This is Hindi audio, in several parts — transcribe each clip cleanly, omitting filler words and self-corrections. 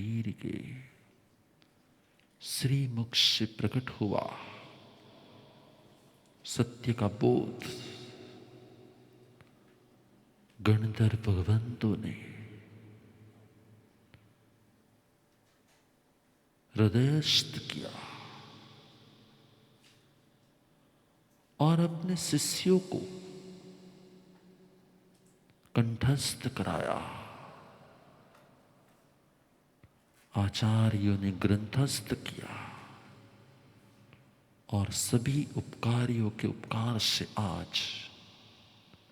महावीर के श्रीमुख से प्रकट हुआ सत्य का बोध गणधर भगवंतों ने हृदयस्थ किया और अपने शिष्यों को कंठस्थ कराया। आचार्यों ने ग्रंथस्थ किया और सभी उपकारियों के उपकार से आज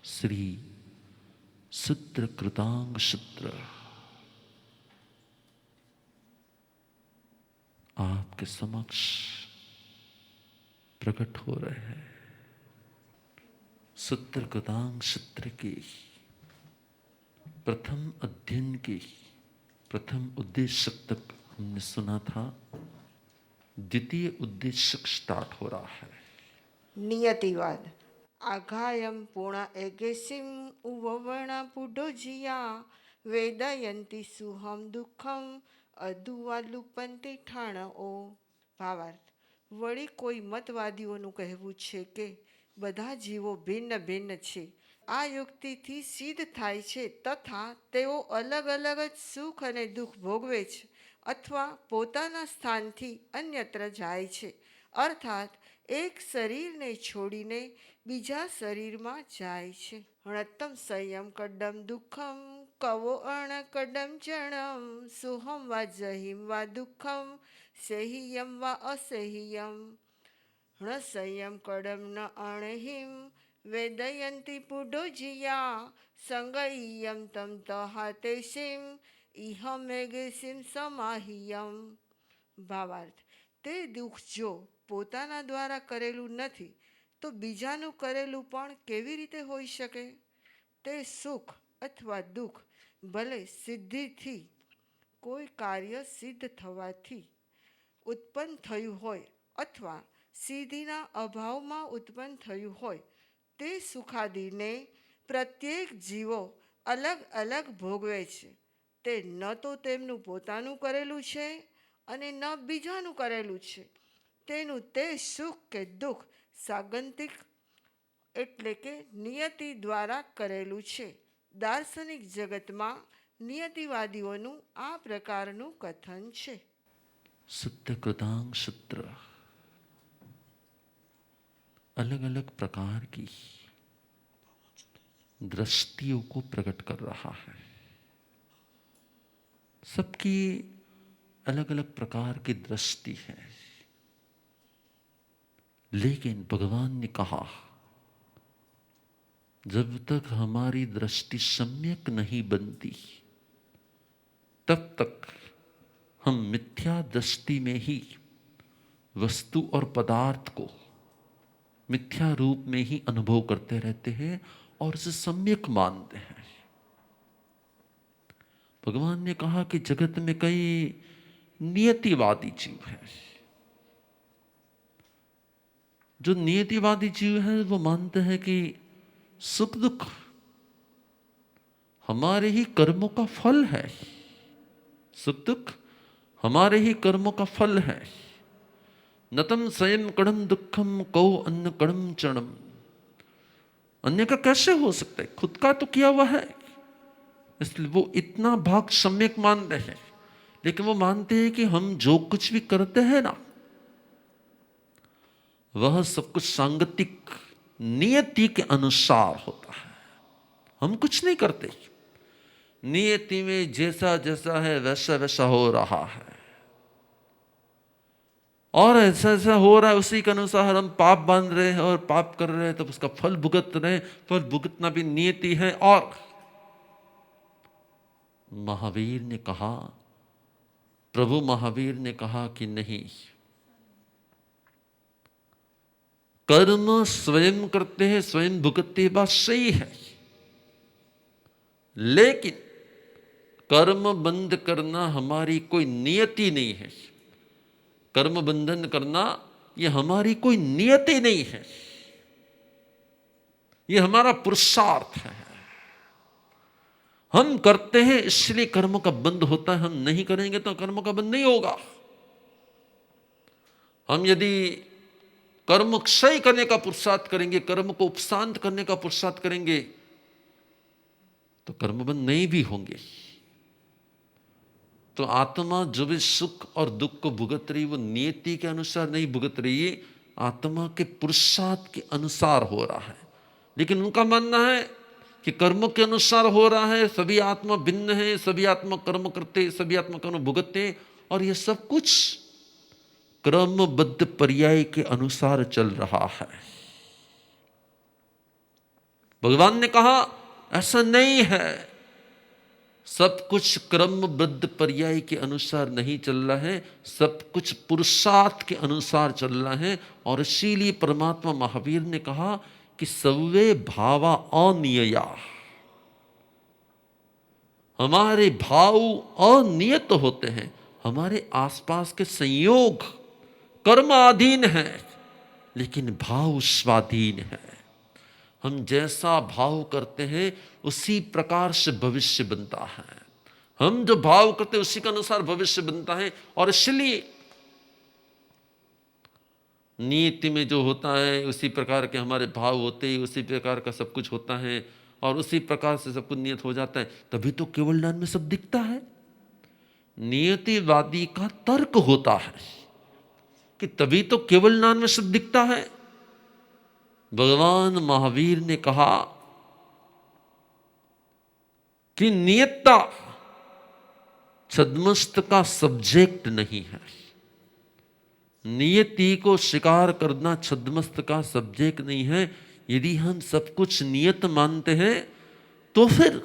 श्री सूत्र कृतांग सूत्र आपके समक्ष प्रकट हो रहे हैं। सूत्र कृतांग सूत्र की प्रथम अध्ययन की प्रथम उद्देश्य तक हमने सुना था। द्वितीय उद्देश्य स्टार्ट हो रहा है। नियतिवाद आघायम पूर्ण एगेसिम उवर्ण पुडोजिया वेदयंती सुहम दुखम અધુવા લુપંતી ઠાણ ઓ. ભાવાર્થ વળી કોઈ મતવાદીઓનું કહેવું છે કે બધા જીવો ભિન્ન ભિન્ન છે. આ યુક્તિથી સિદ્ધ થાય છે તથા તેઓ અલગ અલગ જ સુખ અને દુઃખ ભોગવે છે અથવા પોતાના સ્થાનથી અન્યત્ર જાય છે, અર્થાત એક શરીરને છોડીને બીજા શરીરમાં જાય છે. ણત્તમ સંયમ કડમ દુઃખમ કવો અણ કડમ જણમ સુહમ વા જહિમ વા દુઃખમ સેહિયમ વા અસેહિયમ. ણ સંયમ કડમ ન અણહિમ વેદયંતી પુડોજિયા સંગઈયમ તમ તહાતેસિમ ઇહમેગેસિમ સમાહિયમ. ભાવાર્થ તે દુઃખ જો પોતાના દ્વારા કરેલું નથી તો બીજાનું કરેલું પણ કેવી રીતે હોઈ શકે? તે સુખ અથવા દુઃખ ભલે સિદ્ધિથી કોઈ કાર્ય સિદ્ધ થવાથી ઉત્પન્ન થયું હોય અથવા સિદ્ધિના અભાવમાં ઉત્પન્ન થયું હોય, તે સુખાદિને પ્રત્યેક જીવો અલગ અલગ ભોગવે છે. તે ન તો તેમનું પોતાનું કરેલું છે અને ન બીજાનું કરેલું છે. તેનું તે સુખ કે દુઃખ સાગંતિક એટલે કે નિયતિ દ્વારા કરેલું છે. દાર્શનિક જગતમાં નિયતિવાદીઓનું આ પ્રકારનું કથન છે. सत्य कृतांग सूत्र अलग अलग प्रकार की दृष्टियों को प्रकट कर रहा है। सबकी अलग अलग प्रकार की दृष्टि है, लेकिन भगवान ने कहा जब तक हमारी दृष्टि सम्यक नहीं बनती तब तक हम मिथ्या दृष्टि में ही वस्तु और पदार्थ को मिथ्या रूप में ही अनुभव करते रहते हैं और उसे सम्यक मानते हैं। भगवान ने कहा कि जगत में कई नियतिवादी जीव हैं। जो नियतिवादी जीव हैं वो मानते हैं कि सुख दुख हमारे ही कर्मों का फल है। सुख दुख हमारे ही कर्मों का फल है। नतम स्वयं कड़म दुखम कौ अन्न कड़म चरणम। अन्य का कैसे हो सकता है? खुद का तो किया हुआ है। इसलिए वो इतना भाग सम्यक मान रहे हैं, लेकिन वो मानते हैं कि हम जो कुछ भी करते हैं ना, वह सब कुछ सांगतिक नियति के अनुसार होता है। हम कुछ नहीं करते, नियति में जैसा जैसा है वैसा वैसा हो रहा है और ऐसा ऐसा हो रहा है, उसी के अनुसार हम पाप बांध रहे हैं और पाप कर रहे हैं तो उसका फल भुगत रहे हैं। फल भुगतना भी नियति है। और महावीर ने कहा, प्रभु महावीर ने कहा कि नहीं, कर्म स्वयं करते हैं, स्वयं भुगतते हैं, बात सही है, लेकिन कर्म बंद करना हमारी कोई नियति नहीं है। कर्म बंधन करना यह हमारी कोई नियति नहीं है, यह हमारा पुरुषार्थ है। हम करते हैं इसलिए कर्म का बंध होता है, हम नहीं करेंगे तो कर्म का बंध नहीं होगा। हम यदि कर्म क्षय करने का पुरुषार्थ करेंगे, कर्म को उपशांत करने का पुरुषार्थ करेंगे, तो कर्म बंध नहीं भी होंगे। तो आत्मा जो भी सुख और दुख को भुगत रही, वो नियति के अनुसार नहीं भुगत रही है, आत्मा के पुरुषार्थ के अनुसार हो रहा है। लेकिन उनका मानना है कि कर्म के अनुसार हो रहा है, सभी आत्मा भिन्न है, सभी आत्मा कर्म करते, सभी आत्मा कर्म भुगतते, और ये सब कुछ क्रमबद्ध पर्याय के अनुसार चल रहा है। भगवान ने कहा ऐसा नहीं है, सब कुछ क्रमबद्ध पर्याय के अनुसार नहीं चल रहा है, सब कुछ पुरुषार्थ के अनुसार चल रहा है। और इसीलिए परमात्मा महावीर ने कहा कि सव्वे भावा अनियया, हमारे भाव अनियत होते हैं, हमारे आसपास के संयोग कर्माधीन है, लेकिन भाव स्वाधीन है। हम जैसा भाव करते हैं उसी प्रकार से भविष्य बनता है। हम जो भाव करते हैं उसी के अनुसार भविष्य बनता है। और इसलिए नीति में जो होता है उसी प्रकार के हमारे भाव होते हैं, उसी प्रकार का सब कुछ होता है, और उसी प्रकार से सब कुछ नियत हो जाता है। तभी तो केवल ज्ञान में सब दिखता है। नियतिवादी का तर्क होता है कि तभी तो केवल ज्ञान में सब दिखता है। भगवान महावीर ने कहा कि नियतता छद्मस्त का सब्जेक्ट नहीं है। नियति को स्वीकार करना छद्मस्त का सब्जेक्ट नहीं है। यदि हम सब कुछ नियत मानते हैं तो फिर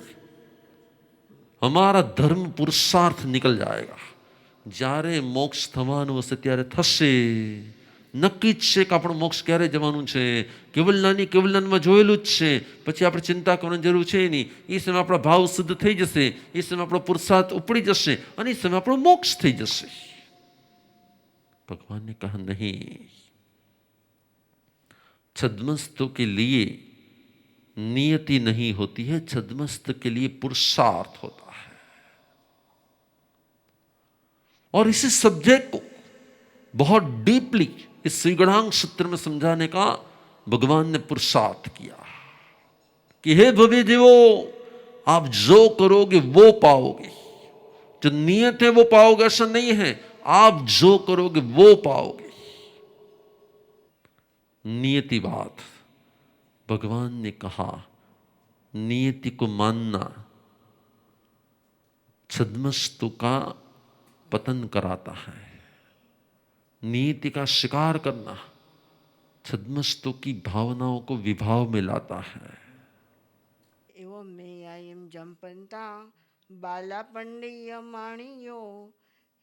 हमारा धर्म पुरुषार्थ निकल जाएगा। જ્યારે મોક્ષ થવાનું હશે ત્યારે થશે, નક્કી જ છે કે આપણું મોક્ષ ક્યારે જવાનું છે, કેવલનાની કેવલનામાં જોયેલું જ છે, પછી આપણે ચિંતા કરવાની જરૂર છે નહીં। એ સમય આપણા ભાવ શુદ્ધ થઈ જશે, એ સમય આપણો પુરુષાર્થ ઉપડી જશે, અને એ સમય આપણો મોક્ષ થઈ જશે। भगवान ने कहा नहीं, छद्मस्तों के लिए नियति नहीं होती है, छद्मस्त के लिए पुरुषार्थ होता है। और इसी सब्जेक्ट को बहुत डीपली इस श्रीगणांग सूत्र में समझाने का भगवान ने पुरुषार्थ किया कि हे भव्य जीवो, आप जो करोगे वो पाओगे। जो नियत है वो पाओगे ऐसा नहीं है, आप जो करोगे वो पाओगे। नियतिवाद, भगवान ने कहा नियति को मानना छद्मस्तु का पतन कराता है। नीति का शिकार करना छद्मस्तु की भावनाओं को विभाव में लाता है। एवं में आयम जंपंता बाला पंडिय माणियो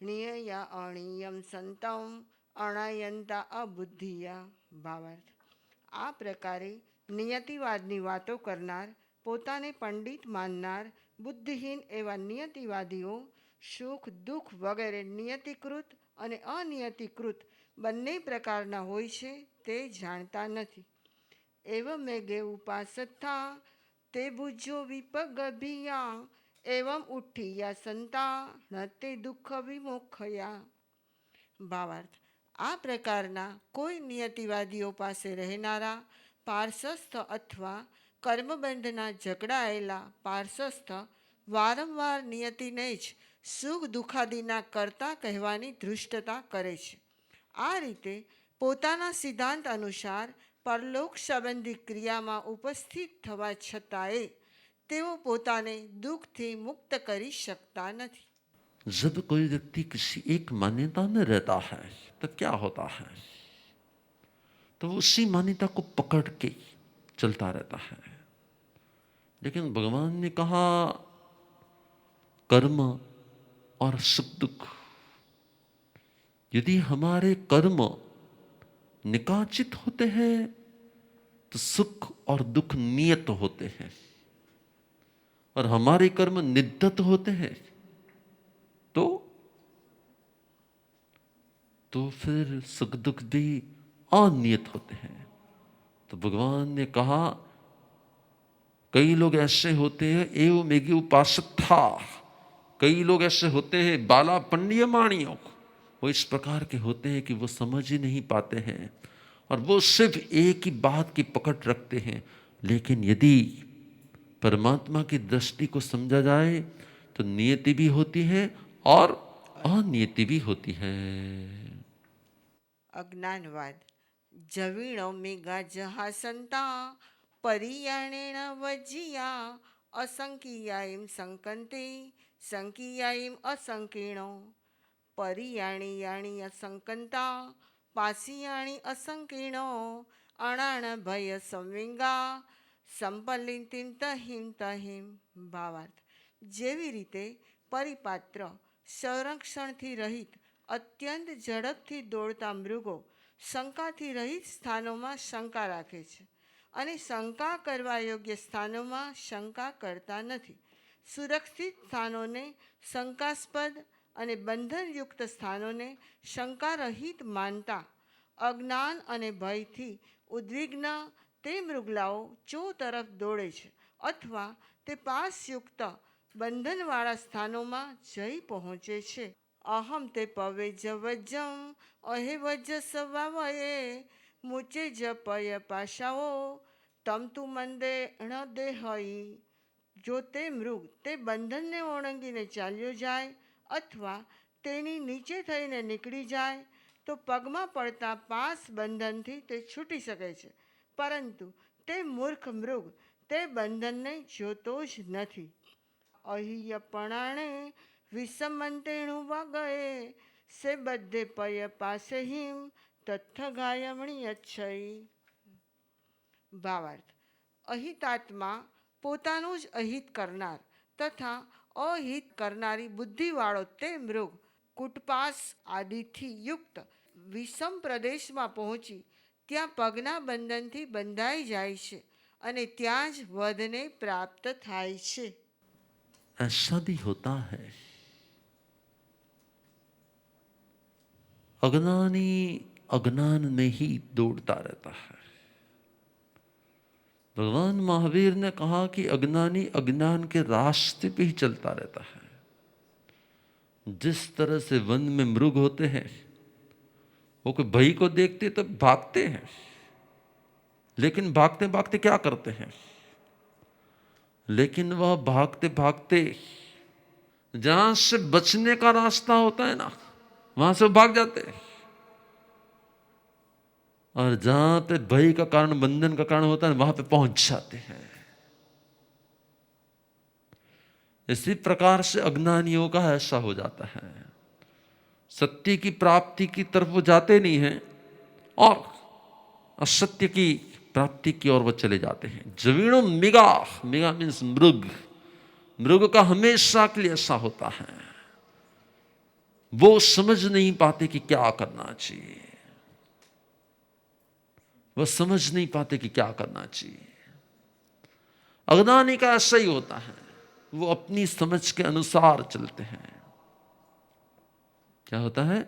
नियया अणियम संतम अणायंता અબુદ્ધિયા। ભાવાર્થ, આ પ્રકારે નિયતિવાદની વાતો કરનાર, પોતાને પંડિત માનનાર બુદ્ધિહીન એવા નિયતિવાદીઓ સુખ દુઃખ વગેરે નિયતિકૃત અને અનિયતિકૃત બંને પ્રકારના હોય છે તે જાણતા નથી। એવં મેઘે ઉપાસથા તે બુજો વિપગભિયા એવં ઉઠ્ઠિયા સંતા નતે દુઃખ વિમોખયા। ભાવાર્થ, આ પ્રકારના કોઈ નિયતિવાદીઓ પાસે રહેનારા પાર્શસ્થ અથવા કર્મબંધના જકડાયેલા પાર્શસ્થ વારંવાર નિયતિને જ સુખ દુઃખાદિના કર્તા કહેવાની ધૃષ્ટતા કરે છે। આ રીતે પોતાના સિદ્ધાંત અનુસાર પરલોક સંબંધી ક્રિયામાં ઉપસ્થિત થવા છતાંય તેઓ પોતાને દુઃખથી મુક્ત કરી શકતા નથી। जब कोई व्यक्ति किसी एक मान्यता में रहता है तो क्या होता है, तो वो उसी मान्यता को पकड़ के चलता रहता है। लेकिन भगवान ने कहा कर्म और सुख दुख, यदि हमारे कर्म निकाचित होते हैं तो सुख और दुख नियत होते हैं, और हमारे कर्म निद्दत होते हैं तो फिर सुख दुख भी अनियत होते हैं। तो भगवान ने कहा कई लोग ऐसे होते हैं एव मेगी उपासक था, कई लोग ऐसे होते हैं बाला पंडिय माणियों, वो इस प्रकार के होते हैं कि वो समझ ही नहीं पाते हैं और वो सिर्फ एक ही बात की पकड़ रखते हैं। लेकिन यदि परमात्मा की दृष्टि को समझा जाए तो नियति भी होती है और अनियति भी होती है। अज्ञानवाद जवीणो मेघा जहासंता परियाणेन वज्जिया असंकीयायीं संकन्ते संकीयायीं असंकीर्णो परियाणी याणी असंकंता पासियाणी असंकीर्णो अणाण भय संविंगा સંપલિતિન તહિમ તહિમ. ભાવાર્થ જેવી રીતે પરિપાત્ર સંરક્ષણથી રહિત અત્યંત ઝડપથી દોડતા મૃગો શંકાથી રહિત સ્થાનોમાં શંકા રાખે છે અને શંકા કરવા યોગ્ય સ્થાનોમાં શંકા કરતા નથી. સુરક્ષિત સ્થાનોને શંકાસ્પદ અને બંધનયુક્ત સ્થાનોને શંકારહિત માનતા અજ્ઞાન અને ભયથી ઉદ્વિગ્ન તે મૃગલાઓ ચો તરફ દોડે છે અથવા તે પાસયુક્ત બંધનવાળા સ્થાનોમાં જઈ પહોંચે છે. અહમ તે પવે જવજ્જમ અહે વજ્જ સવાવયે મુચે જપય પાશાઓ તમ તુ મંદે ણ દેહઈ. જો તે મૃગ તે બંધનને ઓળંગીને ચાલ્યો જાય અથવા તેની નીચે થઈને નીકળી જાય તો પગમાં પડતા પાસ બંધનથી તે છૂટી શકે છે, પરંતુ તે મૂર્ખ મૃગ તે બંધનને જોતો જ નથી. અહિયપણાણે વિષમંતેણું વાગયે સે બધે પય પાસે હિમ તથ્થ ગાયમણી અચ્છઈ. ભાવાર્થ અહિતાત્મા પોતાનું જ અહિત કરનાર તથા અહિત કરનારી બુદ્ધિવાળો તે મૃગ કૂટપાસ આદિથી યુક્ત વિષમ પ્રદેશમાં પહોંચી ત્યાં પગના બંધનથી બંધાઈ જાય છે અને ત્યાં જ વધને પ્રાપ્ત થાય છે. ऐसा भी होता है। अज्ञानी अज्ञान में ही दौड़ता रहता है। भगवान महावीर ने कहा कि अज्ञानी अज्ञान के रास्ते पे ही चलता रहता है। जिस तरह से वन में मृग होते हैं, वो कोई भय को देखते तो भागते हैं, लेकिन भागते भागते क्या करते हैं, लेकिन वह भागते भागते जहां से बचने का रास्ता होता है ना, वहां से भाग जाते हैं, और जहां पे भय का कारण बंधन का कारण होता है वहां पे पहुंच जाते हैं। इसी प्रकार से अज्ञानियों का ऐसा हो जाता है, सत्य की प्राप्ति की तरफ वो जाते नहीं हैं और असत्य की प्राप्ति की ओर वो चले जाते हैं। जवीणो मिगा, मिगा मीन्स मृग, मृग का हमेशा के लिए ऐसा होता है, वो समझ नहीं पाते कि क्या करना चाहिए, वह समझ नहीं पाते कि क्या करना चाहिए। अज्ञानी का ऐसा ही होता है, वो अपनी समझ के अनुसार चलते हैं। क्या होता है?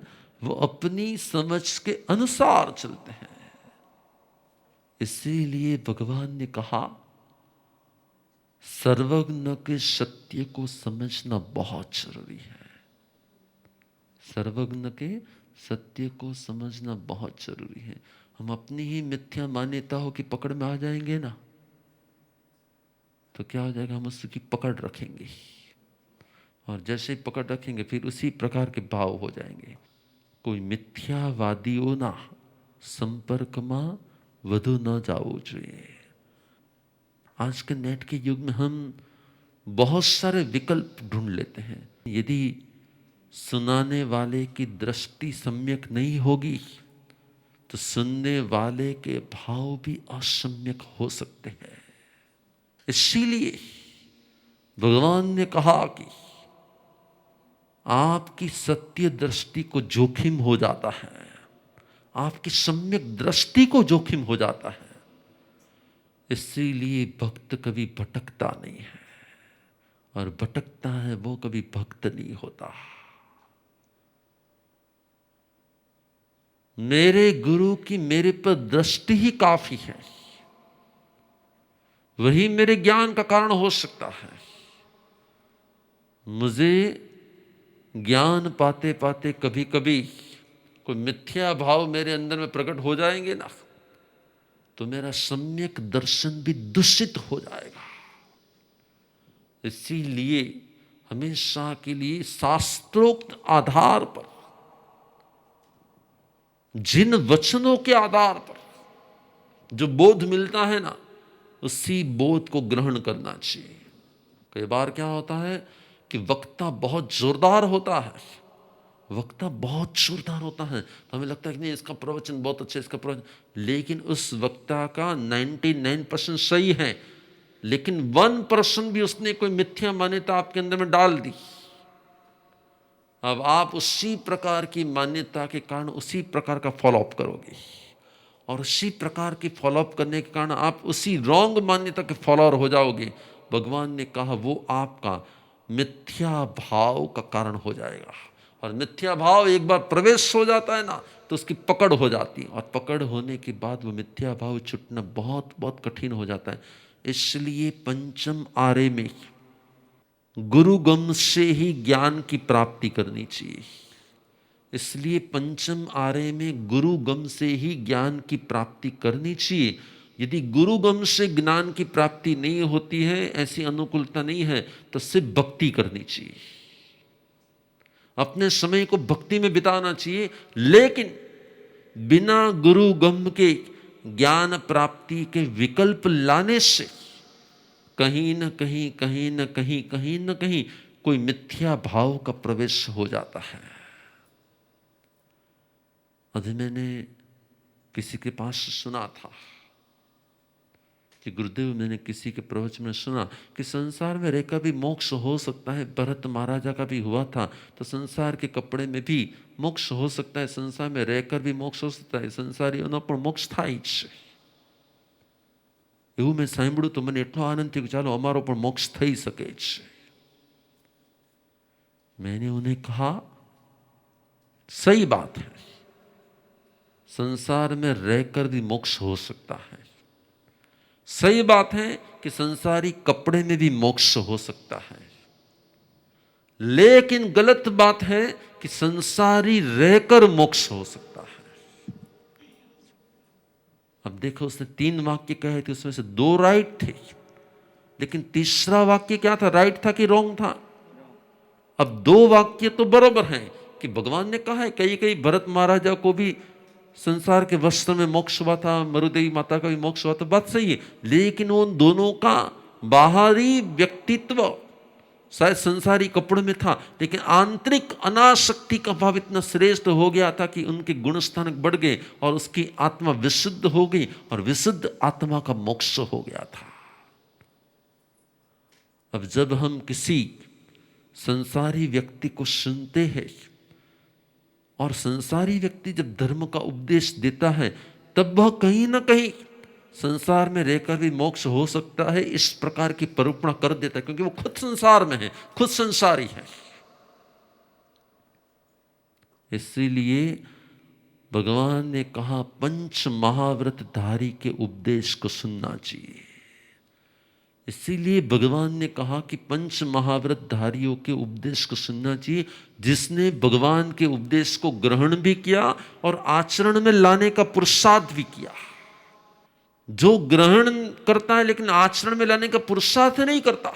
वो अपनी समझ के अनुसार चलते हैं। इसीलिए भगवान ने कहा सर्वज्ञ के सत्य को समझना बहुत जरूरी है। सर्वज्ञ के सत्य को समझना बहुत जरूरी है। हम अपनी ही मिथ्या मान्यताओं की पकड़ में आ जाएंगे ना, तो क्या हो जाएगा, हम उसकी पकड़ रखेंगे, और जैसे ही पकड़ रखेंगे फिर उसी प्रकार के भाव हो जाएंगे। कोई मिथ्यावादियों ना संपर्क में વધુ न जाओ જોઈએ। आज के नेट के युग में हम बहुत सारे विकल्प ढूंढ लेते हैं। यदि सुनाने वाले की दृष्टि सम्यक नहीं होगी तो सुनने वाले के भाव भी असम्यक हो सकते हैं। इसीलिए भगवान ने कहा कि आपकी सत्य दृष्टि को जोखिम हो जाता है, आपकी सम्यक दृष्टि को जोखिम हो जाता है। इसीलिए भक्त कभी भटकता नहीं है, और भटकता है वो कभी भक्त नहीं होता। मेरे गुरु की मेरे पर दृष्टि ही काफी है, वही मेरे ज्ञान का कारण हो सकता है। मुझे ज्ञान पाते पाते कभी कभी कोई मिथ्या भाव मेरे अंदर में प्रकट हो जाएंगे ना, तो मेरा सम्यक दर्शन भी दूषित हो जाएगा। इसीलिए हमेशा के लिए शास्त्रोक्त आधार पर, जिन वचनों के आधार पर जो बोध मिलता है ना, उसी बोध को ग्रहण करना चाहिए। कई बार क्या होता है कि वक्ता बहुत जोरदार होता है, वक्ता बहुत जोरदार होता है, तो हमें लगता है कि नहीं इसका प्रवचन बहुत अच्छा है, इसका प्रवचन, लेकिन उस वक्ता का 99% सही है, लेकिन 1% भी उसने कोई मिथ्या मान्यता आपके अंदर में डाल दी। अब आप उसी प्रकार की मान्यता के कारण उसी प्रकार का फॉलोअप करोगे, और उसी प्रकार की फॉलोअप करने के कारण आप उसी रॉन्ग मान्यता के फॉलोअर हो जाओगे। भगवान ने कहा वो आपका मिथ्या भाव का कारण हो जाएगा, और मिथ्या भाव एक बार प्रवेश हो जाता है ना, तो उसकी पकड़ हो जाती है, और पकड़ होने के बाद वो मिथ्या भाव छूटना बहुत बहुत कठिन हो जाता है। इसलिए पंचम आरे में गुरुगम से ही ज्ञान की प्राप्ति करनी चाहिए। इसलिए पंचम आरे में गुरुगम से ही ज्ञान की प्राप्ति करनी चाहिए। यदि गुरुगम से ज्ञान की प्राप्ति नहीं होती है, ऐसी अनुकूलता नहीं है, तो सिर्फ भक्ति करनी चाहिए, अपने समय को भक्ति में बिताना चाहिए। लेकिन बिना गुरुगम के ज्ञान प्राप्ति के विकल्प लाने से कहीं न कहीं कहीं न कहीं कहीं न कहीं कोई मिथ्या भाव का प्रवेश हो जाता है। अभी मैंने किसी के पास सुना था कि गुरुदेव, मैंने किसी के प्रवचन में सुना कि संसार में रहकर भी मोक्ष हो सकता है। भरत महाराजा का भी हुआ था, तो संसार के कपड़े में भी मोक्ष हो सकता है, संसार में रहकर भी मोक्ष हो सकता है। संसारीઓનો પણ મોક્ષ થાય જ છે, એવું મેં સાંભળ્યું તો મને એટલો આનંદ થયો કે ચાલો અમારો પણ મોક્ષ થઈ શકે છે। मैंने उन्हें कहा सही बात है, संसार में रहकर भी मोक्ष हो सकता है। सही बात है कि संसारी कपड़े में भी मोक्ष हो सकता है, लेकिन गलत बात है कि संसारी रहकर मोक्ष हो सकता है। अब देखो, उसने 3 वाक्य कहे थे, उसमें से 2 राइट थे, लेकिन तीसरा वाक्य क्या था, राइट था कि रॉन्ग था? अब 2 वाक्य तो बराबर हैं कि भगवान ने कहा है कई कई भरत महाराजा को भी संसार के वस्त्र में मोक्ष हुआ था, मरुदेवी माता का भी मोक्ष हुआ था, बात सही है। लेकिन उन दोनों का बाहरी व्यक्तित्व शायद संसारी कपड़ों में था, लेकिन आंतरिक अनासक्ति का भाव इतना श्रेष्ठ हो गया था कि उनके गुण स्थानक बढ़ गए और उसकी आत्मा विशुद्ध हो गई, और विशुद्ध आत्मा का मोक्ष हो गया था। अब जब हम किसी संसारी व्यक्ति को सुनते हैं, और संसारी व्यक्ति जब धर्म का उपदेश देता है, तब वह कहीं ना कहीं संसार में रहकर भी मोक्ष हो सकता है इस प्रकार की परूपणा कर देता है, क्योंकि वो खुद संसार में है, खुद संसारी है। इसीलिए भगवान ने कहा पंच महाव्रत धारी के उपदेश को सुनना चाहिए। इसीलिए भगवान ने कहा कि पंच महाव्रत धारियों के उपदेश को सुनना चाहिए, जिसने भगवान के उपदेश को ग्रहण भी किया और आचरण में लाने का पुरुषार्थ भी किया। जो ग्रहण करता है लेकिन आचरण में लाने का पुरुषार्थ नहीं करता,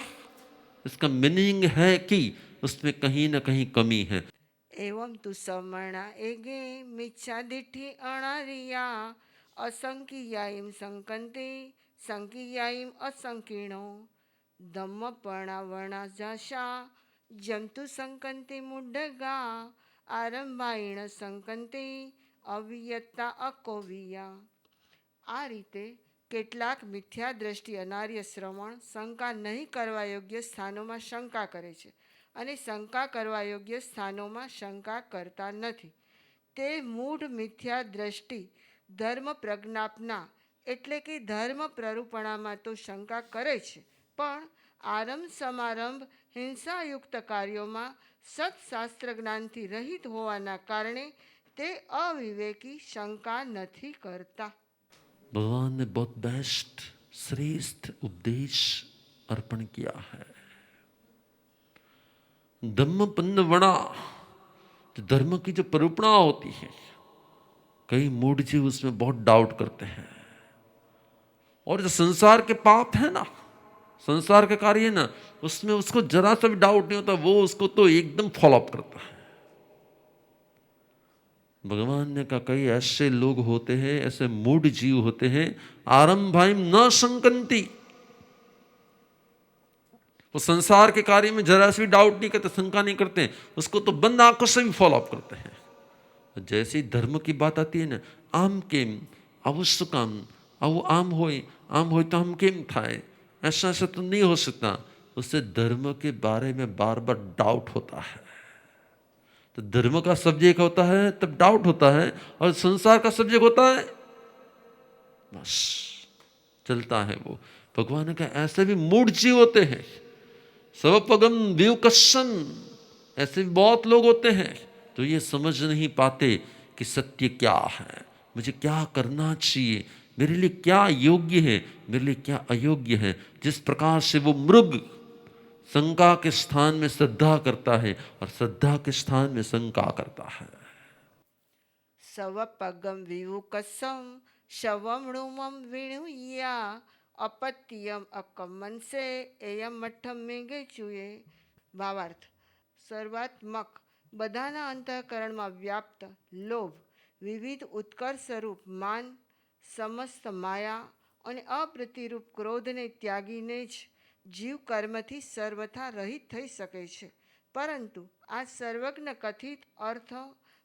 इसका मीनिंग है कि उसमें कहीं ना कहीं कमी है। एवं तु समणा एगे मिच्छा दिठी अणारिया असंकीयायम संकंते संकीयायम असंकीर्णो धम्मपणा वर्णा जाशा जंतु संकंते मुड्डगा आरंभायण संकंते અવિયત્તા અકોવિયા। આ રીતે કેટલાક મિથ્યા દ્રષ્ટિ અનાર્ય શ્રવણ શંકા નહીં કરવા યોગ્ય સ્થાનોમાં શંકા કરે છે, અને શંકા કરવા યોગ્ય સ્થાનોમાં શંકા કરતા નથી। તે મૂઢ મિથ્યા દ્રષ્ટિ ધર્મ પ્રજ્ઞાપના એટલે કે ધર્મ પ્રરૂપણામાં તો શંકા કરે છે, પણ આરંભ સમારંભ હિંસાયુક્ત કાર્યોમાં સત્શાસ્ત્ર જ્ઞાનથી રહિત હોવાના કારણે તે અવિવેકી શંકા નથી કરતા। भगवान ने बहुत बेस्ट श्रेष्ठ उपदेश अर्पण किया है। धम्मपन्न वणा, धर्म की जो परिरूपणा होती है, कई मूढ़ जीव उसमें बहुत डाउट करते हैं। और जो संसार के पाप है ना, संसार के कार्य है ना, उसमें उसको जरा सा भी डाउट नहीं होता, वो उसको तो एकदम फॉलोअप करता है। भगवान ने कहा कई ऐसे लोग होते हैं, ऐसे मूढ़ जीव होते हैं, आरंभाइम न संकंती, वो संसार के कार्य में जरा सी भी डाउट नहीं करते, शंका नहीं करते, उसको तो बंद आंखों से भी फॉलोअप करते हैं। जैसे ही धर्म की बात आती है ना, आम केम अवश्य काम, अब आम हो तो हम केम थाए, ऐसा ऐसा तो नहीं हो सकता, उससे धर्म के बारे में बार बार डाउट होता है। तो धर्म का सब्जेक्ट होता है तब डाउट होता है, और संसार का सब्जेक्ट होता है बस चलता है वो। भगवान ने कहा ऐसे भी मूढ़ जीव होते हैं, स्वपगम व्युकसन, ऐसे भी बहुत लोग होते हैं तो ये समझ नहीं पाते कि सत्य क्या है, मुझे क्या करना चाहिए, मेरे लिए क्या योग्य है, मेरे लिए क्या अयोग्य है। जिस प्रकार से वो मृग शंका के स्थान में श्रद्धा करता है और श्रद्धा के स्थान में शंका करता है। स्वपगम विवुकसम शवमृमम विणुया अपत्यम अकमन से एयम मठम મેઘે ચુએ। ભાવાર્થ: સર્વાત્મક બધાના અંતઃકરણમાં વ્યાપ્ત લોભ, વિવિધ ઉત્કર્ષ સ્વરૂપ માન, સમસ્ત માયા અને અપ્રતિરૂપ ક્રોધને ત્યાગીને જ જીવ કર્મથી સર્વથા રહિત થઈ શકે છે। પરંતુ આ સર્વજ્ઞ કથિત અર્થ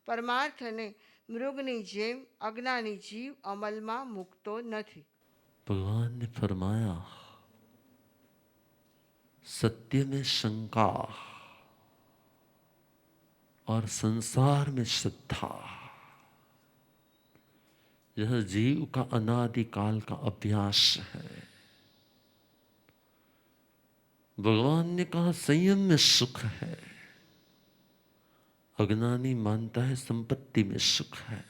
પરમાર્થને મૃગની જેમ અજ્ઞાની જીવ અમલમાં મૂકતો નથી। भगवान ने फरमाया सत्य में शंका और संसार में श्रद्धा, यह जीव का अनादिकाल का अभ्यास है। भगवान ने कहा संयम में सुख है, अज्ञानी मानता है संपत्ति में सुख है।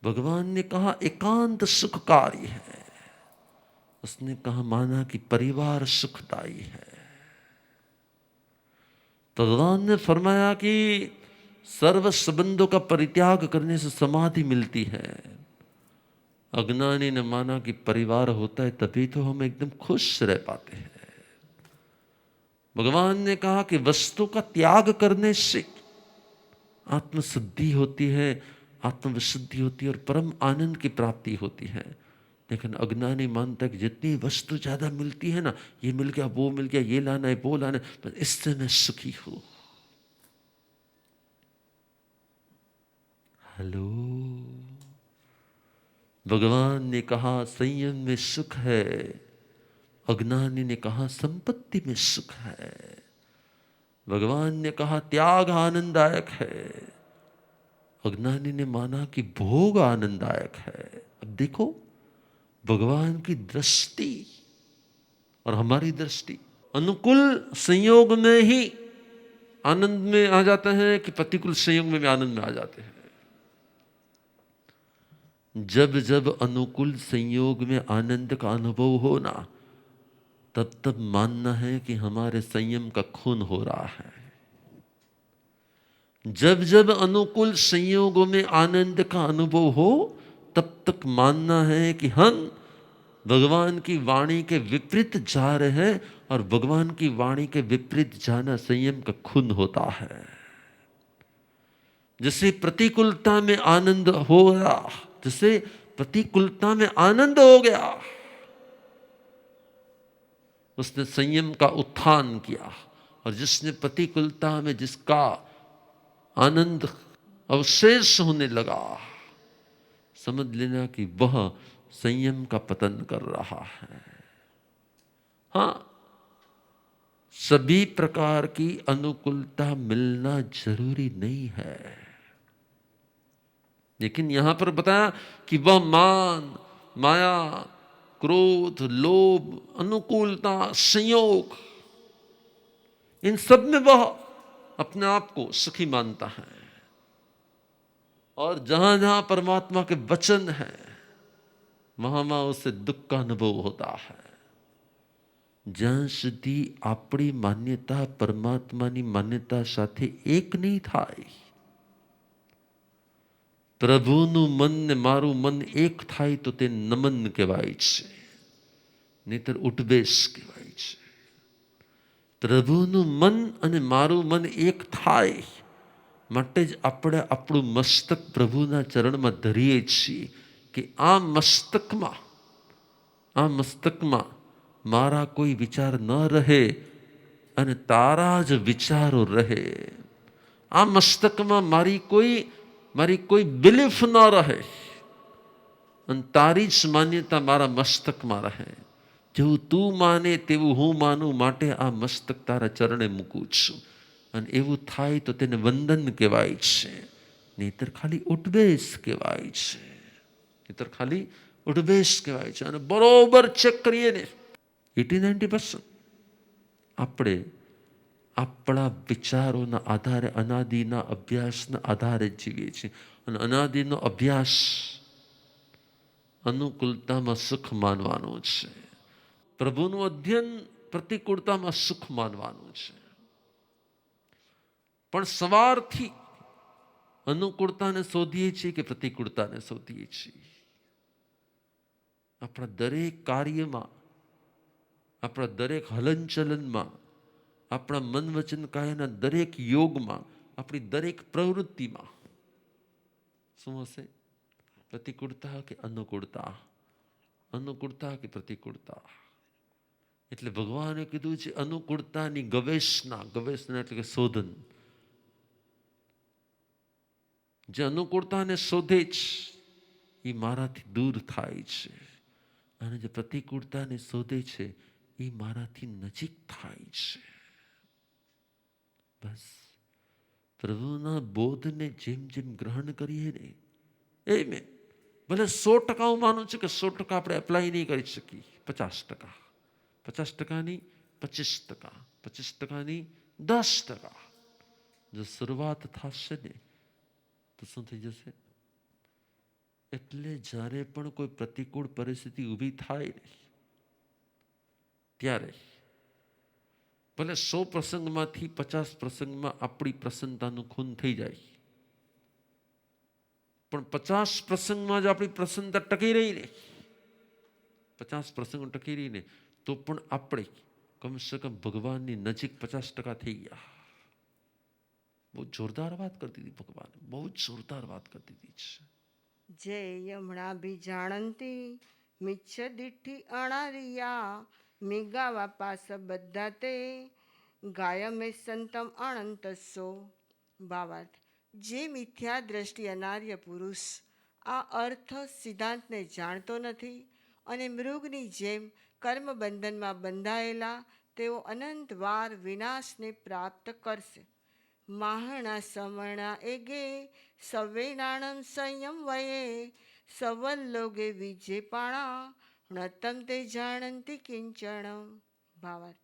भगवान ने कहा एकांत सुखकारी है, उसने कहा माना कि परिवार सुखदायी है। तो भगवान ने फरमाया कि सर्व संबंधों का परित्याग करने से समाधि मिलती है। अज्ञानी ने माना कि परिवार होता है तभी तो हम एकदम खुश रह पाते हैं। भगवान ने कहा कि वस्तु का त्याग करने से आत्मशुद्धि होती है, आत्मविशुद्धि होती है और परम आनंद की प्राप्ति होती है। लेकिन अज्ञानी मानता है कि जितनी वस्तु ज्यादा मिलती है ना, ये मिल गया वो मिल गया, ये लाना है वो लाना है, तो इससे मैं सुखी हूं। हेलो, भगवान ने कहा संयम में सुख है, अज्ञानी ने कहा संपत्ति में सुख है। भगवान ने कहा त्याग आनंददायक है, अज्ञानी ने माना कि भोग आनंददायक है। अब देखो भगवान की दृष्टि और हमारी दृष्टि, अनुकूल संयोग में ही आनंद में आ जाते हैं कि प्रतिकूल संयोग में भी आनंद में आ जाते हैं। जब जब अनुकूल संयोग में आनंद का अनुभव हो ना, तब तब मानना है कि हमारे संयम का खून हो रहा है। जब जब अनुकूल संयोगों में आनंद का अनुभव हो, तब तक मानना है कि हम भगवान की वाणी के विपरीत जा रहे हैं, और भगवान की वाणी के विपरीत जाना संयम का खून होता है। जैसे प्रतिकूलता में आनंद हो गया, जैसे प्रतिकूलता में आनंद हो गया, उसने संयम का उत्थान किया। और जिसने प्रतिकूलता में जिसका आनंद अवशेष होने लगा, समझ लेना कि वह संयम का पतन कर रहा है। हाँ, सभी प्रकार की अनुकूलता मिलना जरूरी नहीं है, लेकिन यहां पर बताया कि वह मान, माया, क्रोध, लोभ, अनुकूलता, संयोग, इन सब में वह अपने आप को सुखी मानता है। और जहां जहां परमात्मा के वचन है, वहां वहां उसे दुख का अनुभव होता है। જ્યાં સુધી આપણી માન્યતા પરમાત્માની માન્યતા સાથે એક નહીં થાય, પ્રભુનું મન ને મારું મન એક થાય તો તે નમન કહેવાય છે, નહીતર ઉઠબેસ કહેવાય છે. પ્રભુનું મન અને મારું મન એક થાય માટે જ આપણે આપણું મસ્તક પ્રભુના ચરણમાં ધરીએ છીએ કે આ મસ્તકમાં મારા કોઈ વિચાર ન રહે અને તારા જ વિચારો રહે. આ મસ્તકમાં મારી કોઈ બિલીફ ન રહે અને તારી જ માન્યતા મારા મસ્તકમાં રહે. જેવું તું માને તેવું હું માનું, માટે આ મસ્તક તારા ચરણે મૂકું છું. અને એવું થાય તો તેને વંદન કહેવાય છે, નહીતર ખાલી ઉઠબેસ કહેવાય છે. નહીતર ખાલી ઉઠબેસ કહેવાય છે. અને બરોબર ચેક કરીએ ને 80-90% આપણે આપણા વિચારોના આધારે, અનાદિના અભ્યાસના આધારે જીવીએ છીએ. અને અનાદિનો અભ્યાસ અનુકૂળતામાં સુખ માનવાનું છે, પ્રભુનું અધ્યયન પ્રતિકૂળતામાં સુખ માનવાનું છે. પણ સવારથી અનુકૂળતાને શોધીએ છીએ કે પ્રતિકૂળતાને શોધીએ છીએ? આપણા દરેક કાર્યમાં, આપણા દરેક હલનચલનમાં, આપણા મન વચન કાયાના દરેક યોગમાં, આપણી દરેક પ્રવૃત્તિમાં શું હશે? પ્રતિકૂળતા કે અનુકૂળતા? અનુકૂળતા કે પ્રતિકૂળતા? એટલે ભગવાને કીધું છે અનુકૂળતાની ગવેષણા એટલે કે શોધન. જે અનુકૂળતાને શોધે જ એ મારાથી દૂર થાય છે, અને જે પ્રતિકૂળતાને શોધે છે એ મારાથી નજીક થાય છે. બસ પ્રભુના બોધને જેમ જેમ ગ્રહણ કરીએ ને એ મેં ભલે 100% હું માનું છું કે 100% આપણે એપ્લાય નહીં કરી શકીએ, 50%, 50%ની 25%, 25%ની 10%. જો શરૂઆત થશે ને તો શું થઈ જશે? એટલે જ્યારે પણ કોઈ પ્રતિકૂળ પરિસ્થિતિ ઊભી થાય ને ત્યારે ભલે 100 પ્રસંગમાંથી 50 પ્રસંગમાં આપણી પ્રસન્નતાનું ખૂન થઈ જાય, પણ 50 પ્રસંગમાં જ આપણી પ્રસન્નતા ટકી રહી ને, 50 પ્રસંગો ટકી રહીને તો પણ આપણે કમસે કમ ભગવાનની નજીક 50% થઈ ગયા. બહુ જોરદાર વાત કરતી હતી ભગવાન, બહુ જ જોરદાર વાત કરતી હતી. જે યમણા ભી જાણંતી મિચ્છ દિઠ્ઠી અણારિયા મિગાવા પાસ બધા તે ગાય મે સંતમ અનંતસો. ભાવાર્થ: જે મિથ્યા દ્રષ્ટિ અનાર્ય પુરુષ આ અર્થ સિદ્ધાંતને જાણતો નથી અને મૃગની જેમ કર્મબંધનમાં બંધાયેલા તેઓ અનંત વાર વિનાશને પ્રાપ્ત કરશે. માહણા સમણા એગે સવેણાણમ સંયમ વયે સવલ્લોગે વિજે પાણા નતમ તે જાણંતી કિંચણમ. ભાવાર્થ: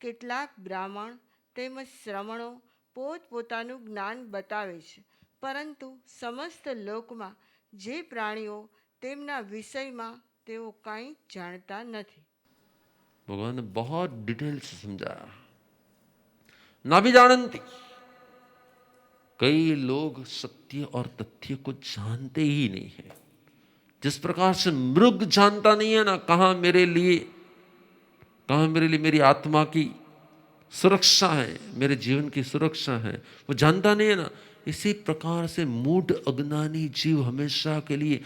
કેટલાક બ્રાહ્મણ તેમજ શ્રમણો પોતપોતાનું જ્ઞાન બતાવે છે, પરંતુ સમસ્ત લોકમાં જે પ્રાણીઓ તેમના વિષયમાં તેઓ કાંઈ જાણતા નથી. भगवान ने बहुत डिटेल से समझाया. ना भी जानती, कई लोग सत्य और तथ्य को जानते ही नहीं है. जिस प्रकार से मृग जानता नहीं है ना कहां मेरे लिए मेरी आत्मा की सुरक्षा है, मेरे जीवन की सुरक्षा है, वो जानता नहीं है ना. इसी प्रकार से मूढ़ अज्ञानी जीव हमेशा के लिए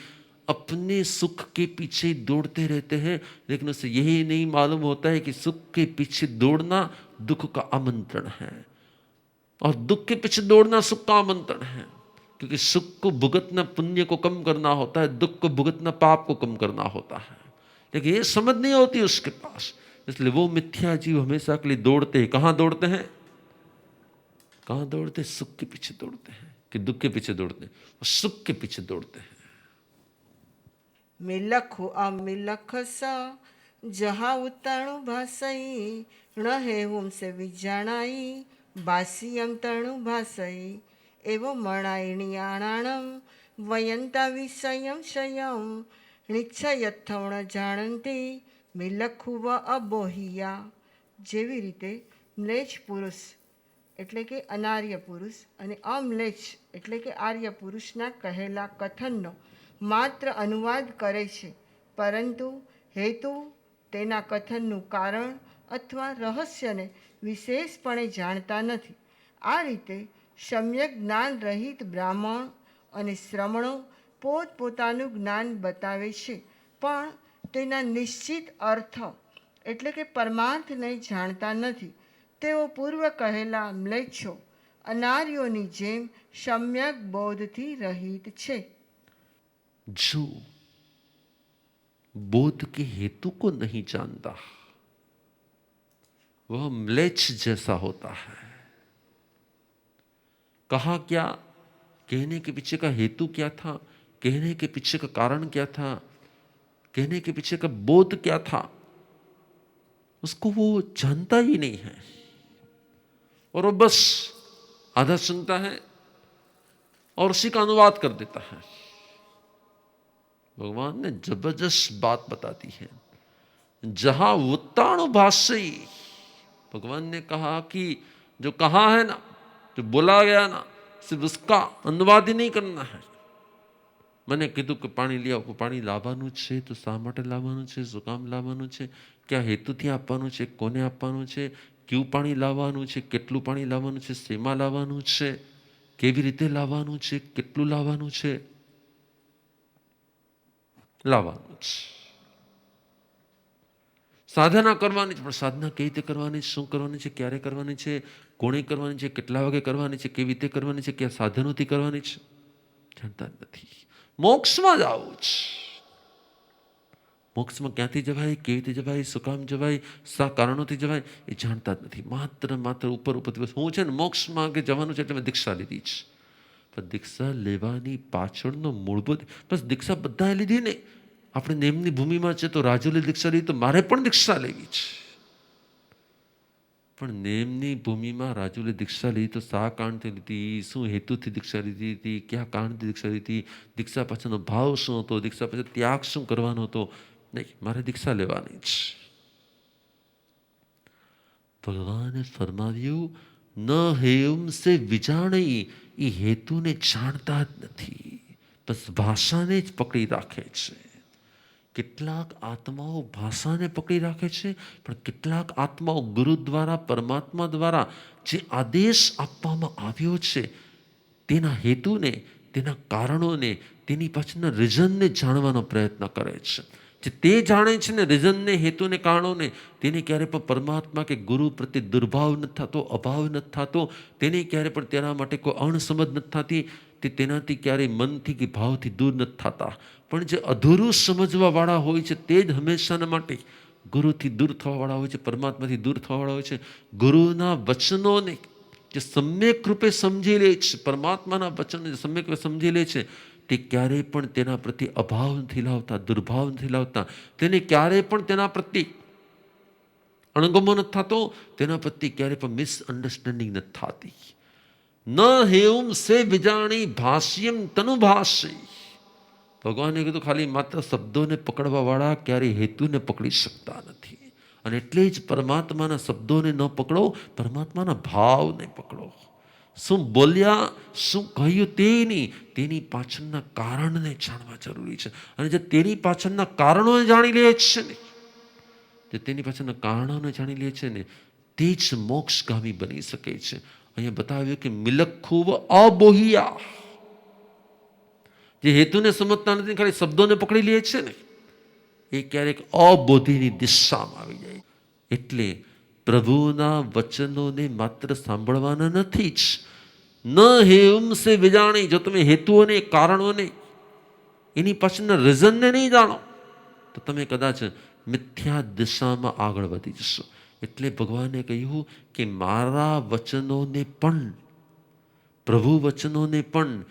अपने सुख के पीछे दौड़ते रहते हैं, लेकिन उसे यही नहीं मालूम होता है कि सुख के पीछे दौड़ना दुख का आमंत्रण है और दुख के पीछे दौड़ना सुख का आमंत्रण है. क्योंकि सुख को भुगतना पुण्य को कम करना होता है, दुख को भुगतना पाप को कम करना होता है, लेकिन ये समझ नहीं होती उसके पास. इसलिए वो मिथ्या जीव हमेशा के लिए दौड़ते हैं. कहां दौड़ते हैं? कहां दौड़ते? सुख के पीछे दौड़ते हैं कि दुख के पीछे दौड़ते हैं? सुख के पीछे दौड़ते हैं. મિલખો અમિલખ સ જહા ઉતાણું ભાસઈ ન હે હુમ સે વિજાણાઈ ભાસિયમ તણું ભાસઈ એવો મણાઈણી આણાણમ વયંતા વિષયમ શયમ નિશ્ચયથવણ જાણંતી મિલખુવ અબોહિયા. જેવી રીતે મ્લેચ્છ પુરુષ એટલે કે અનાર્ય પુરુષ અને અમ્લેચ્છ એટલે કે આર્ય પુરુષના કહેલા કથનનો માત્ર અનુવાદ કરે છે, પરંતુ હેતુ, તેના કથનનું કારણ અથવા રહસ્યને વિશેષપણે જાણતા નથી. આ રીતે સમ્યક જ્ઞાન રહિત બ્રાહ્મણ અને શ્રમણો પોતપોતાનું જ્ઞાન બતાવે છે, પણ તેના નિશ્ચિત અર્થ એટલે કે પરમાર્થને જાણતા નથી. તેઓ પૂર્વ કહેલા મ્લેચ્છો અનાર્યોની જેમ સમ્યક બોધથી રહિત છે. जो बोध के हेतु को नहीं जानता वह म्लेच्छ जैसा होता है. कहा क्या, कहने के पीछे का हेतु क्या था, कहने के पीछे का कारण क्या था, कहने के पीछे का बोध क्या था, उसको वो जानता ही नहीं है. और वो बस आधा सुनता है और उसी का अनुवाद कर देता है. भगवान ने जबरदस्त बात बता दी है. जहां उत्ताणुभाष्यी, भगवान ने कहा कि जो कहा है ना, जो बोला गया ना, सिर्फ उसका अनुवाद ही नहीं करना है. મને કીધું કે પાણી લઈ આવો, પાણી લાવવાનું છે તો શા માટે લાવવાનું છે, શું કામ લાવવાનું છે, કયા હેતુથી આપવાનું છે, કોને આપવાનું છે, કેવું પાણી લાવવાનું છે, કેટલું પાણી લાવવાનું છે, શેમાં લાવવાનું છે, કેવી રીતે લાવવાનું છે, કેટલું લાવવાનું છે, લાવવાનું છે. સાધના કરવાની છે, પણ સાધના કેવી રીતે કરવાની છે, શું કરવાની છે, ક્યારે કરવાની છે, કોણે કરવાની છે, કેટલા વાગે કરવાની છે, કેવી રીતે કરવાની છે, કયા સાધનોથી કરવાની છે, જાણતા જ નથી. મોક્ષમાં જ આવું છે. મોક્ષમાં ક્યાંથી જવાય, કેવી રીતે જવાય, શું કામ જવાય, શા કારણોથી જવાય, એ જાણતા જ નથી. માત્ર ઉપર દિવસ હું છે ને મોક્ષમાં કે જવાનું છે એટલે મેં દીક્ષા લીધી છે. પણ દીક્ષા લેવાની પાછળનો મૂળભૂત, બસ દીક્ષા બધાએ લીધી ને. આપણે નેમની ભૂમિમાં છે તો રાજુલે દીક્ષા લીધી, તો મારે પણ દીક્ષા લેવી છે. પણ નેમની ભૂમિમાં રાજુલે દીક્ષા લીધી તો શા કારણથી લીધી, શું હેતુથી દીક્ષા લીધી હતી, કયા કારણથી દીક્ષા લીધી, દીક્ષા પાછળનો ભાવ શું હતો, દીક્ષા પાછળ ત્યાગ શું કરવાનો હતો. નહીં, મારે દીક્ષા લેવાની છે. ભગવાને ફરમાવ્યું ન હેમ સે વિજાણી, એ હેતુને જાણતા જ નથી, બસ ભાષાને જ પકડી રાખે છે. કેટલાક આત્માઓ ભાષાને પકડી રાખે છે, પણ કેટલાક આત્માઓ ગુરુ દ્વારા, પરમાત્મા દ્વારા જે આદેશ આપવામાં આવ્યો છે તેના હેતુને, તેના કારણોને, તેની પાછળના રીઝનને જાણવાનો પ્રયત્ન કરે છે. જે તે જાણે છે ને રીઝનને, હેતુને, કારણોને, તેને ક્યારે પણ પરમાત્મા કે ગુરુ પ્રત્યે દુર્ભાવ નથી થતો, અભાવ નથી થતો, તેને ક્યારે પણ તેના માટે કોઈ અણસમજ નથી થતી, તે તેનાથી ક્યારેય મનથી કે ભાવથી દૂર નથી થતા. પણ જે અધૂરું સમજવાવાળા હોય છે તે જ હંમેશાના માટે ગુરુથી દૂર થવાવાળા હોય છે, પરમાત્માથી દૂર થવાવાળા હોય છે. ગુરુના વચનોને જે સમ્યક રૂપે સમજી લે છે, પરમાત્માના વચનને જે સમ્યક રૂપે સમજી લે છે, તે ક્યારેય પણ તેના પ્રત્યે અભાવ નથી લાવતા, દુર્ભાવ નથી લાવતા. તેને ક્યારેય પણ તેના પ્રત્યે અણગમો નથી થતો, તેના પ્રત્યે ક્યારેય પણ મિસઅન્ડરસ્ટેન્ડિંગ નથી થતી. ન હેમ સે વિજાણી ભાષ્યમ તનુભાષી. ભગવાને કીધું ખાલી માત્ર શબ્દોને પકડવા વાળા ક્યારેય હેતુને પકડી શકતા નથી. અને એટલે જ પરમાત્માના શબ્દોને ન પકડો, પરમાત્માના ભાવને પકડો. શું બોલ્યા, શું કહ્યું તે નહીં, તેની પાછળના કારણને જાણવા જરૂરી છે. અને જે તેની પાછળના કારણોને જાણી લે છે ને, જે તેની પાછળના કારણોને જાણી લે છે ને, તે જ મોક્ષગામી બની શકે છે. અહીંયા બતાવ્યું કે મિલખુવ અબોહિયા, જે હેતુને સમજતા નથી, ખાલી શબ્દોને પકડી લે છે ને, એ ક્યારેક અબોધિની દિશામાં આવી જાય. એટલે પ્રભુના વચનોને માત્ર સાંભળવાના નથી જ. ન હેમ સે વિજાણી, જો તમે હેતુઓને, કારણોને, એની પાછળના રીઝનને નહીં જાણો તો તમે કદાચ મિથ્યા દિશામાં આગળ વધી જશો. એટલે ભગવાને કહ્યું કે મારા વચનોને પણ, પ્રભુ વચનોને પણ,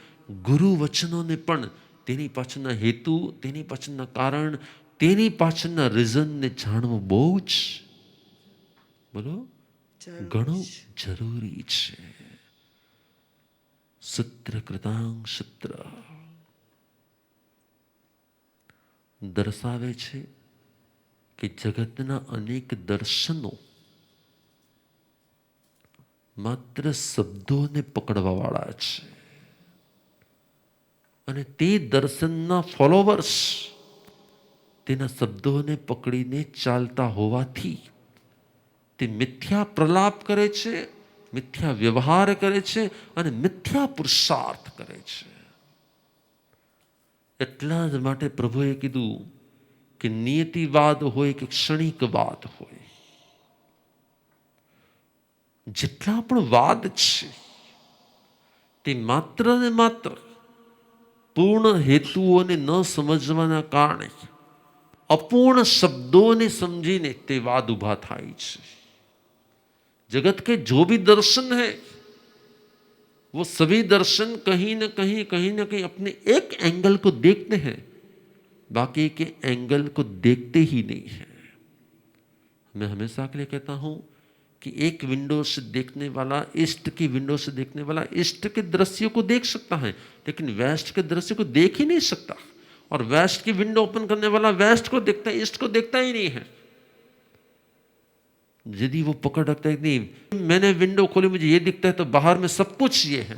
ગુરુ વચનોને પણ, તેની પાછળના હેતુ, તેની પાછળના કારણ, તેની પાછળના રીઝનને જાણવું બહુ જ, બોલો, ઘણું જરૂરી છે. સૂત્ર કૃતાંગ સૂત્ર. દર્શાવે છે કે જગતના અનેક દર્શનો માત્ર શબ્દોને પકડવાવાળા છે અને તે દર્શનના ફોલોવર્સ તેના શબ્દોને પકડીને ચાલતા હોવાથી તે મિથ્યા પ્રલાપ કરે છે, મિથ્યા વ્યવહાર કરે છે અને મિથ્યા પુરુષાર્થ કરે છે. એટલા જ માટે પ્રભુએ કીધું કે નિયતિવાદ હોય કે ક્ષણિકવાદ હોય, જેટલા પણ વાદ છે તે માત્ર ને માત્ર પૂર્ણ હેતુઓને ન સમજવાના કારણે અપૂર્ણ શબ્દોને समझीने તે वाद उभा થાય છે. जगत के जो भी दर्शन है वो सभी दर्शन कहीं न कहीं अपने एक एंगल को देखते हैं, बाकी के एंगल को देखते ही नहीं है. मैं हमेशा के लिए कहता हूं कि एक विंडो से देखने वाला ईस्ट की विंडो से देखने वाला ईस्ट के दृश्य को देख सकता है, लेकिन वेस्ट के दृश्य को देख ही नहीं सकता. और वेस्ट की विंडो ओपन करने वाला वेस्ट को देखता है, ईस्ट को देखता ही नहीं है. यदि वो पकड़ रखता है नहीं, मैंने विंडो खोली मुझे ये दिखता है तो बाहर में सब कुछ ये है,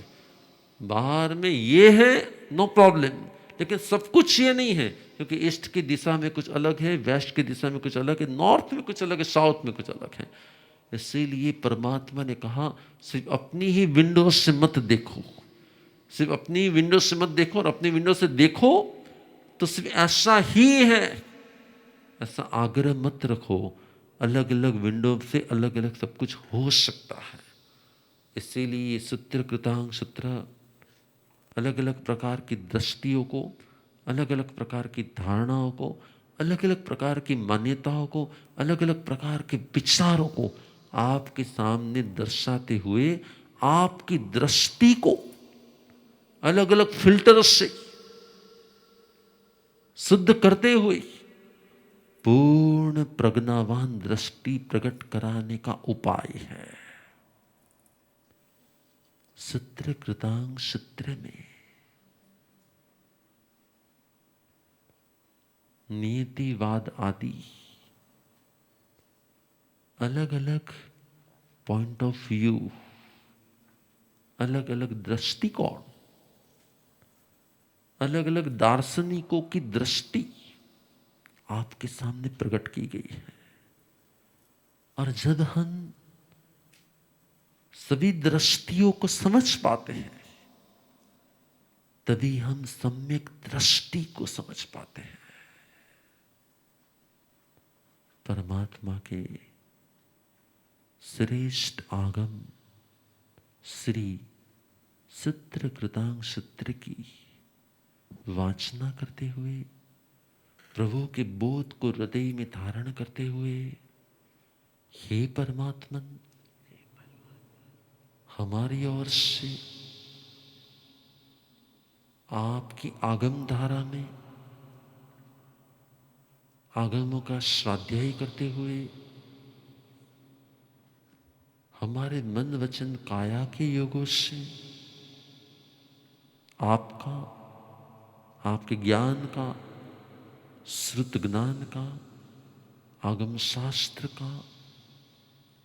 बाहर में ये है नो प्रॉब्लम, लेकिन सब कुछ ये नहीं है, क्योंकि ईस्ट की दिशा में कुछ अलग है, वेस्ट की दिशा में कुछ अलग है, नॉर्थ में कुछ अलग है, साउथ में कुछ अलग है. इसीलिए परमात्मा ने कहा सिर्फ अपनी ही विंडो से मत देखो, सिर्फ अपनी विंडो से मत देखो, और अपनी विंडो से देखो तो सिर्फ ऐसा ही है, ऐसा आग्रह मत रखो. अलग अलग विंडो से अलग अलग सब कुछ हो सकता है. इसीलिए सूत्र कृतांग सूत्र अलग अलग प्रकार की दृष्टियों को, अलग अलग प्रकार की धारणाओं को, अलग अलग प्रकार की मान्यताओं को, अलग अलग प्रकार के विचारों को आपके सामने दर्शाते हुए आपकी दृष्टि को अलग अलग फिल्टर से शुद्ध करते हुए पूर्ण प्रज्ञावान दृष्टि प्रकट कराने का उपाय है. सूत्र कृतांग सूत्र में नियतिवाद आदि अलग अलग पॉइंट ऑफ व्यू, अलग अलग दृष्टिकोण, अलग अलग दार्शनिकों की दृष्टि आपके सामने प्रकट की गई है. और जब हम सभी दृष्टियों को समझ पाते हैं तभी हम सम्यक दृष्टि को समझ पाते हैं. परमात्मा के श्रेष्ठ आगम श्री सूत्र कृतांग सूत्र की वाचना करते हुए, प्रभु के बोध को हृदय में धारण करते हुए, हे परमात्मन हमारी ओर से आपकी आगम धारा में आगमों का स्वाध्याय करते हुए हमारे मन वचन काया के योगों से आपका, आपके ज्ञान का, श्रुत ज्ञान का, आगम शास्त्र का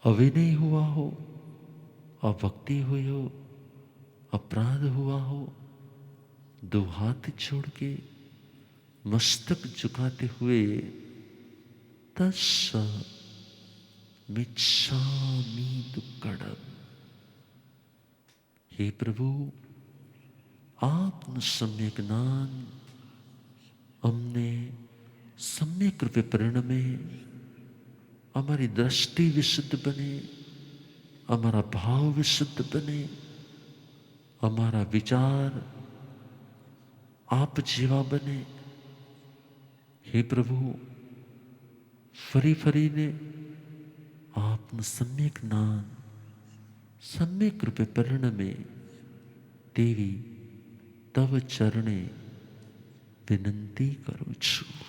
अविनय हुआ हो, अभक्ति हुई हो, अपराध हुआ हो, दो हाथ छोड़ के मस्तक झुकाते हुए तस्स मिच्छामि दुक्कडम. हे प्रभु आपનું सम्यक ज्ञान અમને सम्यक रूपे परिणमे, हमारी दृष्टि विशुद्ध बने, हमारा भाव विशुद्ध बने, हमारा विचार आप जीवा बने. हे प्रभु फरीने आपનું सम्यक ज्ञान सम्यक रूपे परिणमे तेवी तव चरणे विनंती करूं છું.